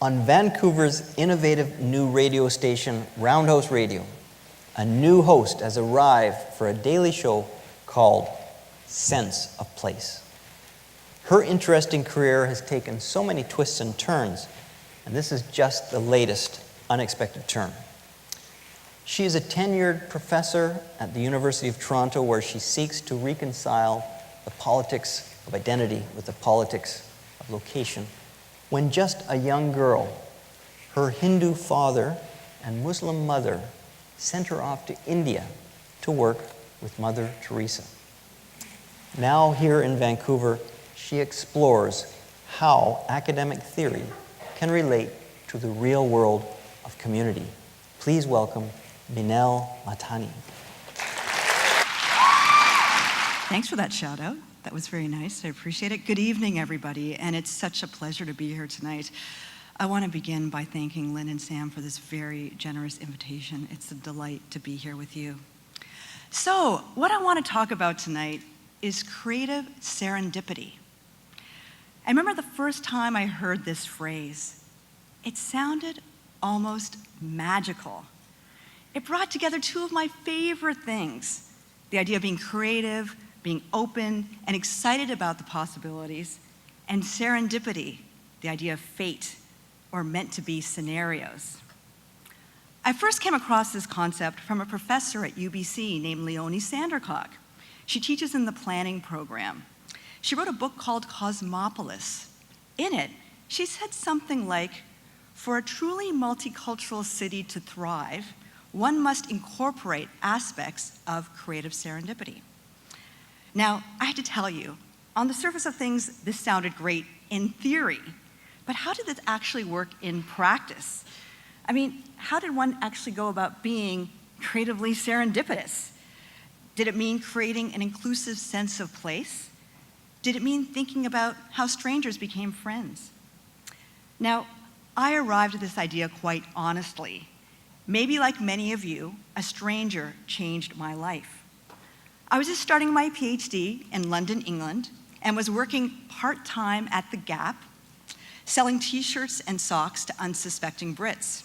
On Vancouver's innovative new radio station, Roundhouse Radio, a new host has arrived for a daily show called Sense of Place. Her interesting career has taken so many twists and turns, and this is just the latest unexpected turn. She is a tenured professor at the University of Toronto, where she seeks to reconcile the politics of identity with the politics of location. When just a young girl, her Hindu father and Muslim mother sent her off to India to work with Mother Teresa. Now here in Vancouver, she explores how academic theory can relate to the real world of community. Please welcome Minelle Mahtani. Thanks for that shout out. That was very nice. I appreciate it. Good evening, everybody, and it's such a pleasure to be here tonight. I want to begin by thanking Lynn and Sam for this very generous invitation. It's a delight to be here with you. So, what I want to talk about tonight is creative serendipity. I remember the first time I heard this phrase. It sounded almost magical. It brought together two of my favorite things: the idea of being creative, being open and excited about the possibilities, and serendipity, the idea of fate or meant to be scenarios. I first came across this concept from a professor at UBC named Leonie Sandercock. She teaches in the planning program. She wrote a book called Cosmopolis. In it, she said something like, "For a truly multicultural city to thrive, one must incorporate aspects of creative serendipity." Now, I had to tell you, on the surface of things, this sounded great in theory, but how did this actually work in practice? I mean, how did one actually go about being creatively serendipitous? Did it mean creating an inclusive sense of place? Did it mean thinking about how strangers became friends? Now, I arrived at this idea quite honestly. Maybe like many of you, a stranger changed my life. I was just starting my PhD in London, England, and was working part-time at The Gap, selling t-shirts and socks to unsuspecting Brits.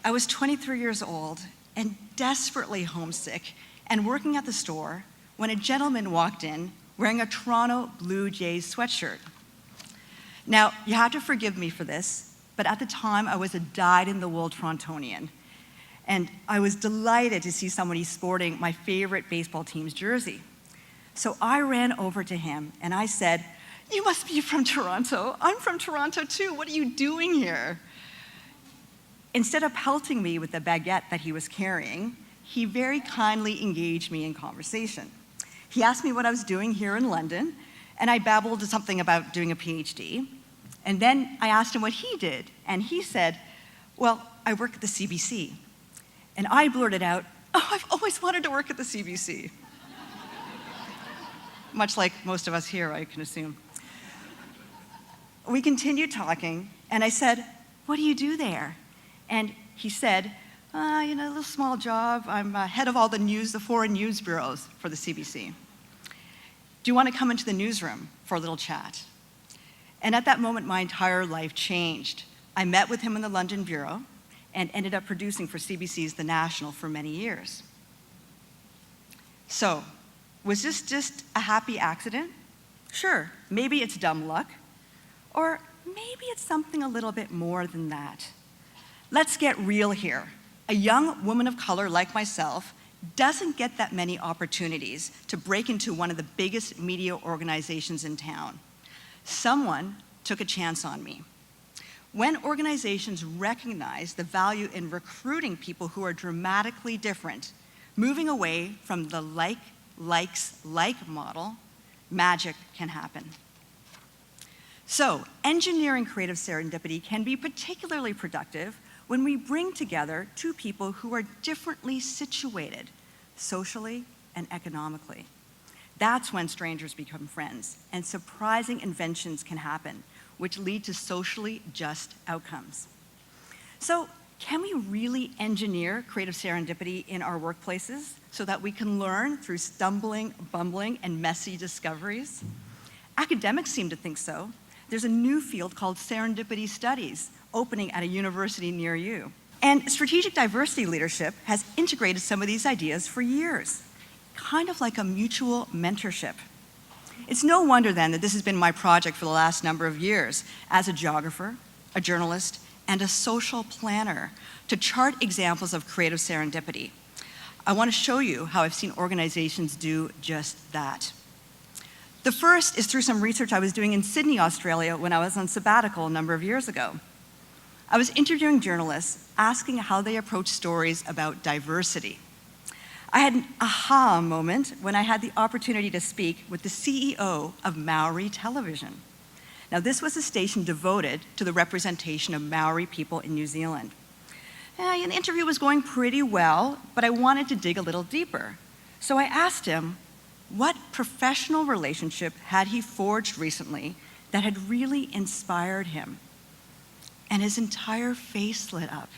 I was 23 years old and desperately homesick and working at the store when a gentleman walked in wearing a Toronto Blue Jays sweatshirt. Now, you have to forgive me for this, but at the time I was a dyed-in-the-wool Torontonian. And I was delighted to see somebody sporting my favorite baseball team's jersey. So I ran over to him and I said, "You must be from Toronto. I'm from Toronto too. What are you doing here?" Instead of pelting me with the baguette that he was carrying, he very kindly engaged me in conversation. He asked me what I was doing here in London, and I babbled something about doing a PhD. And then I asked him what he did, and he said, "Well, I work at the CBC." And I blurted out, "Oh, I've always wanted to work at the CBC." Much like most of us here, I can assume. We continued talking, and I said, "What do you do there?" And he said, a little small job. I'm head of all the foreign news bureaus for the CBC. Do you want to come into the newsroom for a little chat? And at that moment, my entire life changed. I met with him in the London bureau and ended up producing for CBC's The National for many years. So, was this just a happy accident? Sure, maybe it's dumb luck, or maybe it's something a little bit more than that. Let's get real here. A young woman of color like myself doesn't get that many opportunities to break into one of the biggest media organizations in town. Someone took a chance on me. When organizations recognize the value in recruiting people who are dramatically different, moving away from the like model, magic can happen. So, engineering creative serendipity can be particularly productive when we bring together two people who are differently situated, socially and economically. That's when strangers become friends, and surprising inventions can happen, which lead to socially just outcomes. So, can we really engineer creative serendipity in our workplaces so that we can learn through stumbling, bumbling, and messy discoveries? Academics seem to think so. there's a new field called Serendipity Studies opening at a university near you. And strategic diversity leadership has integrated some of these ideas for years, kind of like a mutual mentorship. It's no wonder then that this has been my project for the last number of years as a geographer, a journalist, and a social planner to chart examples of creative serendipity. I want to show you how I've seen organizations do just that. The first is through some research I was doing in Sydney, Australia when I was on sabbatical a number of years ago. I was interviewing journalists asking how they approach stories about diversity. I had an aha moment when I had the opportunity to speak with the CEO of Maori Television. Now, this was a station devoted to the representation of Maori people in New Zealand. And the interview was going pretty well, but I wanted to dig a little deeper. So I asked him what professional relationship had he forged recently that had really inspired him. And his entire face lit up.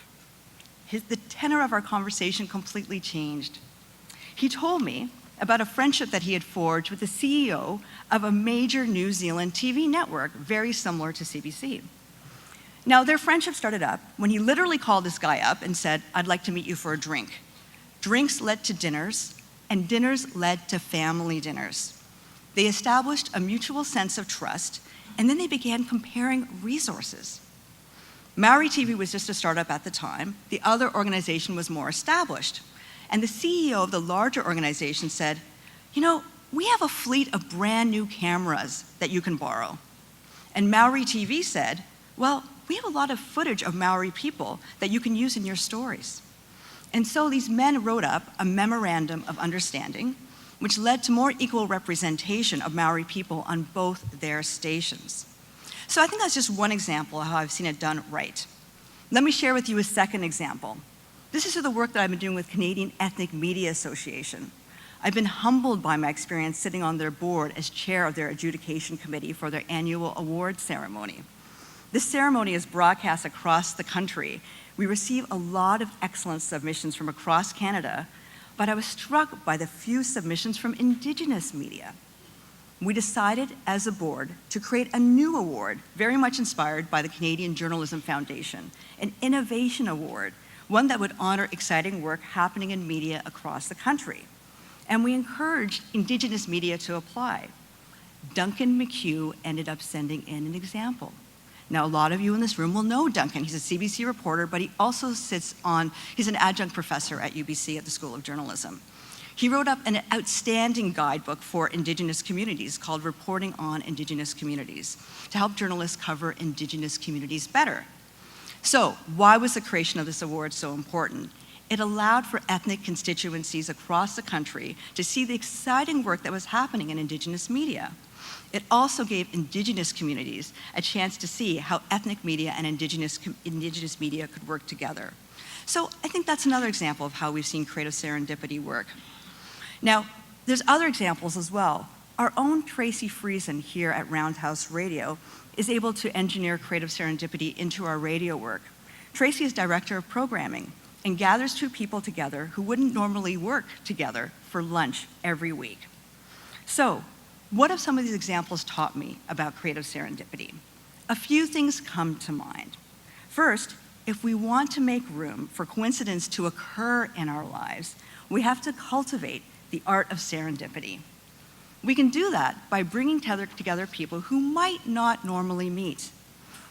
The tenor of our conversation completely changed. He told me about a friendship that he had forged with the CEO of a major New Zealand TV network, very similar to CBC. Now, their friendship started up when he literally called this guy up and said, "I'd like to meet you for a drink." Drinks led to dinners, and dinners led to family dinners. They established a mutual sense of trust, and then they began comparing resources. Maori TV was just a startup at the time. The other organization was more established. And the CEO of the larger organization said, "You know, we have a fleet of brand new cameras that you can borrow." And Maori TV said, "Well, we have a lot of footage of Maori people that you can use in your stories." And so these men wrote up a memorandum of understanding, which led to more equal representation of Maori people on both their stations. So I think that's just one example of how I've seen it done right. Let me share with you a second example. This is the work that I've been doing with Canadian Ethnic Media Association. I've been humbled by my experience sitting on their board as chair of their adjudication committee for their annual award ceremony. This ceremony is broadcast across the country. We receive a lot of excellent submissions from across Canada, but I was struck by the few submissions from Indigenous media. We decided as a board to create a new award, very much inspired by the Canadian Journalism Foundation, an innovation award, one that would honor exciting work happening in media across the country. And we encouraged Indigenous media to apply. Duncan McHugh ended up sending in an example. Now, a lot of you in this room will know Duncan. He's a CBC reporter, but he also he's an adjunct professor at UBC at the School of Journalism. He wrote up an outstanding guidebook for Indigenous communities called Reporting on Indigenous Communities to help journalists cover Indigenous communities better. So, why was the creation of this award so important? It allowed for ethnic constituencies across the country to see the exciting work that was happening in Indigenous media. It also gave Indigenous communities a chance to see how ethnic media and Indigenous media could work together. So I think that's another example of how we've seen creative serendipity work. Now, there's other examples as well. Our own Tracy Friesen here at Roundhouse Radio is able to engineer creative serendipity into our radio work. Tracy is director of programming and gathers two people together who wouldn't normally work together for lunch every week. So, what have some of these examples taught me about creative serendipity? A few things come to mind. First, if we want to make room for coincidence to occur in our lives, we have to cultivate the art of serendipity. We can do that by bringing together people who might not normally meet.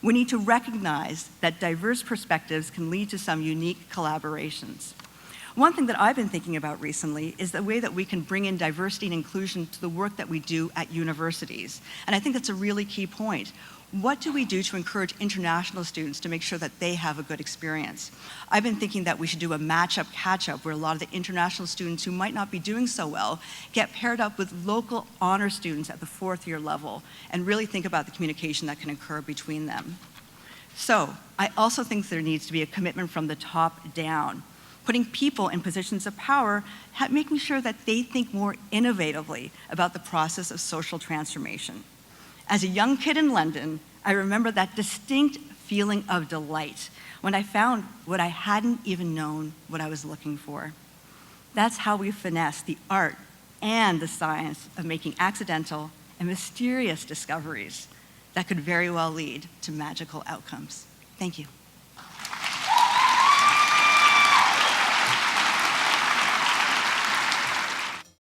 We need to recognize that diverse perspectives can lead to some unique collaborations. One thing that I've been thinking about recently is the way that we can bring in diversity and inclusion to the work that we do at universities. And I think that's a really key point. What do we do to encourage international students to make sure that they have a good experience? I've been thinking that we should do a match-up, catch-up, where a lot of the international students who might not be doing so well get paired up with local honor students at the fourth year level and really think about the communication that can occur between them. So, I also think there needs to be a commitment from the top down, putting people in positions of power, making sure that they think more innovatively about the process of social transformation. As a young kid in London, I remember that distinct feeling of delight when I found what I hadn't even known what I was looking for. That's how we finesse the art and the science of making accidental and mysterious discoveries that could very well lead to magical outcomes. Thank you.